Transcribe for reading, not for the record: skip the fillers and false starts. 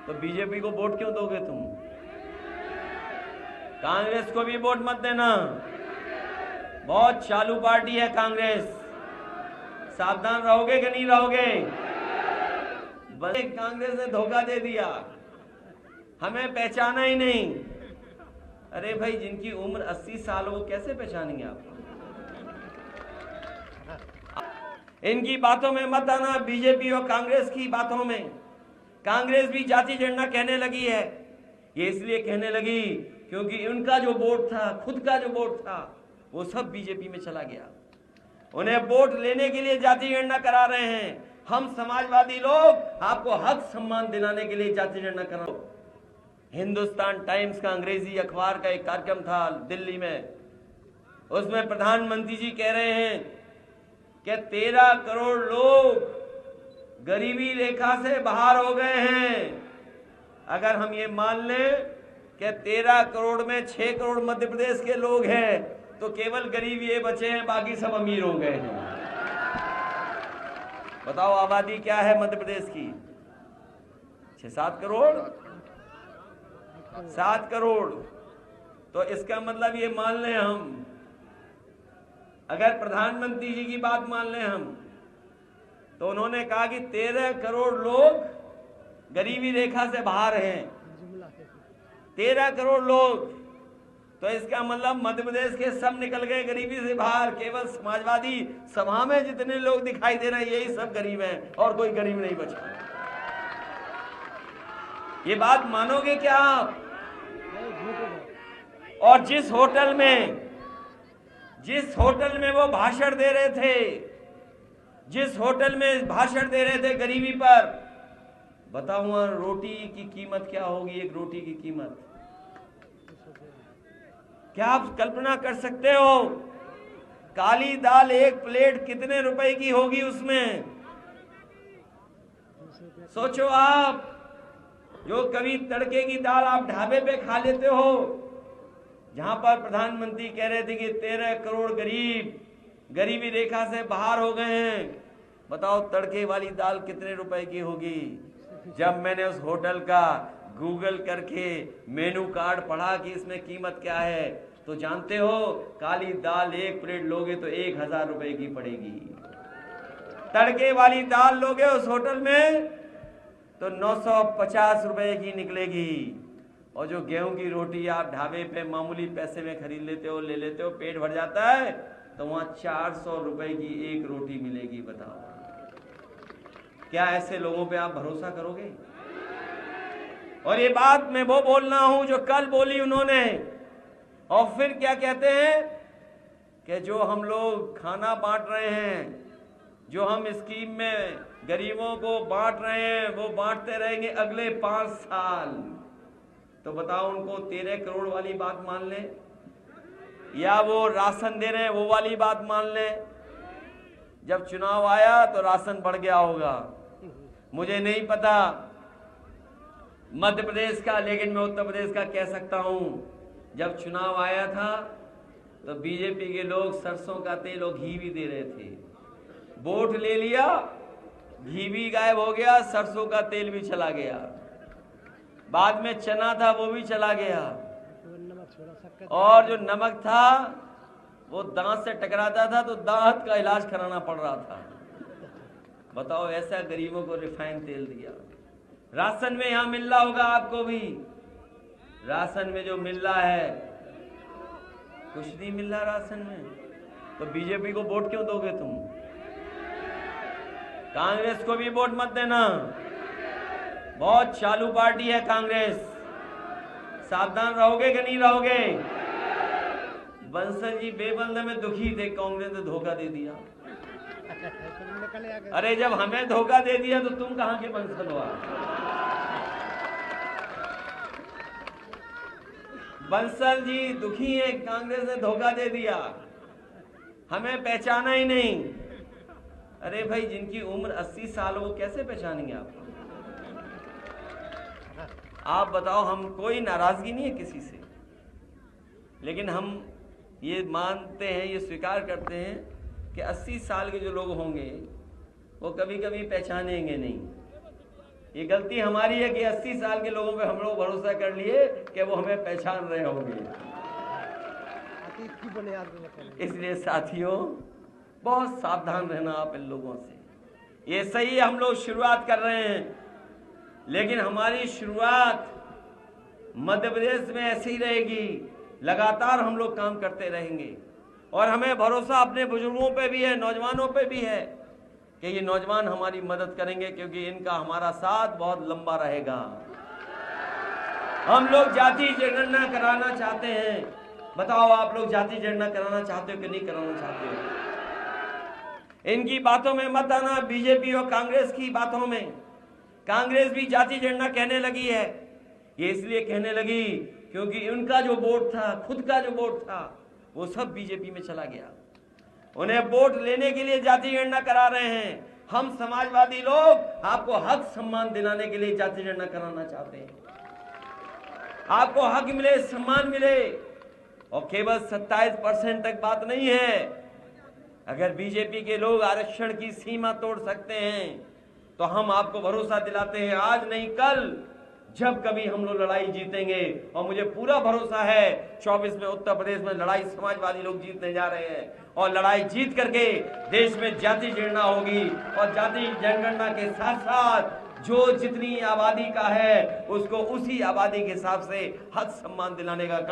तो बीजेपी को वोट क्यों दोगे तुम? कांग्रेस को भी वोट मत देना, बहुत चालू पार्टी है कांग्रेस। सावधान रहोगे कि नहीं रहोगे? कांग्रेस ने धोखा दे दिया, हमें पहचाना ही नहीं। अरे भाई, जिनकी उम्र 80 साल हो कैसे पहचानेंगे आप? इनकी बातों में मत आना, बीजेपी और कांग्रेस की बातों में। कांग्रेस भी जाति जनगणना कहने लगी है। ये इसलिए कहने लगी क्योंकि उनका जो वोट था, खुद का जो वोट था, वो सब बीजेपी में चला गया। उन्हें वोट लेने के लिए जाति जनगणना करा रहे हैं। हम समाजवादी लोग आपको हक सम्मान दिलाने के लिए जाति जनगणना करा रहे हैं। हिंदुस्तान टाइम्स का अंग्रेजी अखबार का एक कार्यक्रम था दिल्ली में, उसमें प्रधानमंत्री जी कह रहे हैं कि 13 करोड़ लोग गरीबी रेखा से बाहर हो गए हैं। अगर हम ये मान लें कि 13 करोड़ में 6 करोड़ मध्य प्रदेश के लोग हैं, तो केवल गरीब ये बचे हैं, बाकी सब अमीर हो गए हैं। बताओ आबादी क्या है मध्य प्रदेश की? 6-7 करोड़, 7 करोड़। तो इसका मतलब ये मान लें हम, अगर प्रधानमंत्री जी की बात मान लें हम, तो उन्होंने कहा कि 13 करोड़ लोग गरीबी रेखा से बाहर हैं। 13 करोड़ लोग, तो इसका मतलब मध्य प्रदेश के सब निकल गए गरीबी से बाहर। केवल समाजवादी सभा में जितने लोग दिखाई दे रहे हैं, यही सब गरीब हैं और कोई गरीब नहीं बचा। ये बात मानोगे क्या आप? और जिस होटल में वो भाषण दे रहे थे, जिस होटल में भाषण दे रहे थे गरीबी पर, बताऊं रोटी की कीमत क्या होगी? एक रोटी की कीमत क्या आप कल्पना कर सकते हो? काली दाल एक प्लेट कितने रुपए की होगी उसमें? सोचो आप, जो कभी तड़के की दाल आप ढाबे पे खा लेते हो, जहां पर प्रधानमंत्री कह रहे थे कि 13 करोड़ गरीब गरीबी रेखा से बाहर हो गए हैं। बताओ तड़के वाली दाल कितने रुपए की होगी? जब मैंने उस होटल का गूगल करके मेनू कार्ड पढ़ा कि इसमें कीमत क्या है, तो जानते हो काली दाल एक प्लेट लोगे तो 1000 रुपए की पड़ेगी। तड़के वाली दाल लोगे उस होटल में तो 950 रुपए की निकलेगी। और जो गेहूं की रोटी आप ढाबे पे मामूली पैसे में खरीद लेते हो, ले लेते हो, पेट भर जाता है, तो वहां 400 रुपए की एक रोटी मिलेगी। बताओ, क्या ऐसे लोगों पे आप भरोसा करोगे? और ये बात मैं वो बोलना हूं जो कल बोली उन्होंने। और फिर क्या कहते हैं कि जो हम लोग खाना बांट रहे हैं, जो हम स्कीम में गरीबों को बांट रहे हैं, वो बांटते रहेंगे अगले 5 साल। तो बताओ उनको 13 करोड़ वाली बात मान लें, या वो राशन दे रहे हैं वो वाली बात मान लें? जब चुनाव आया तो राशन बढ़ गया होगा, मुझे नहीं पता मध्य प्रदेश का, लेकिन मैं उत्तर प्रदेश का कह सकता हूं। जब चुनाव आया था तो बीजेपी के लोग सरसों का तेल और घी भी दे रहे थे। वोट ले लिया, घी भी गायब हो गया, सरसों का तेल भी चला गया, बाद में चना था वो भी चला गया, और जो नमक था वो दांत से टकराता था तो दांत का इलाज कराना पड़ रहा था। बताओ, ऐसा गरीबों को रिफाइंड तेल दिया। राशन में यहां मिल रहा होगा आपको भी, राशन में जो मिल रहा है कुछ नहीं मिल रहा राशन में। तो बीजेपी को वोट क्यों दोगे तुम? कांग्रेस को भी वोट मत देना, बहुत चालू पार्टी है कांग्रेस। सावधान रहोगे कि नहीं रहोगे? बंसल जी बेबंद में दुखी थे, कांग्रेस ने धोखा दे दिया। अरे जब हमें धोखा दे दिया तो तुम कहां के बंसल हो? बंसल जी दुखी है, कांग्रेस ने धोखा दे दिया, हमें पहचाना ही नहीं। अरे भाई, जिनकी उम्र 80 साल हो वो कैसे पहचानेंगे आप? आप बताओ। हम कोई नाराजगी नहीं है किसी से, लेकिन हम ये मानते हैं, ये स्वीकार करते हैं कि 80 साल के जो लोग होंगे वो कभी कभी पहचानेंगे नहीं। ये गलती हमारी है कि 80 साल के लोगों पे हम लोग भरोसा कर लिए कि वो हमें पहचान रहे होंगे। इसलिए साथियों, बहुत सावधान रहना आप इन लोगों से। ये सही हम लोग शुरुआत कर रहे हैं, लेकिन हमारी शुरुआत मध्य प्रदेश में ऐसी ही रहेगी। लगातार हम लोग काम करते रहेंगे और हमें भरोसा अपने बुजुर्गों पे भी है, नौजवानों पे भी है कि ये नौजवान हमारी मदद करेंगे, क्योंकि इनका हमारा साथ बहुत लंबा रहेगा। हम लोग जाति जनगणना कराना चाहते हैं। बताओ, आप लोग जाति जनगणना कराना चाहते हो कि नहीं कराना चाहते हो? इनकी बातों में मत आना, बीजेपी और कांग्रेस की बातों में। कांग्रेस भी जाति जनगणना कहने लगी है। ये इसलिए कहने लगी क्योंकि उनका जो वोट था, खुद का जो वोट था, वो सब बीजेपी में चला गया। उन्हें वोट लेने के लिए जाति जनगणना करा रहे हैं। हम समाजवादी लोग आपको हक सम्मान दिलाने के लिए जाति जनगणना कराना चाहते हैं। आपको हक मिले, सम्मान मिले, और केवल 27% तक बात नहीं है। अगर बीजेपी के लोग आरक्षण की सीमा तोड़ सकते हैं तो हम आपको भरोसा दिलाते हैं, आज नहीं कल जब कभी हम लोग लड़ाई जीतेंगे। और मुझे पूरा भरोसा है 24 में उत्तर प्रदेश में लड़ाई समाजवादी लोग जीतने जा रहे हैं, और लड़ाई जीत करके देश में जाति जनगणना होगी। और जाति जनगणना के साथ साथ जो जितनी आबादी का है उसको उसी आबादी के हिसाब से हक सम्मान दिलाने का काम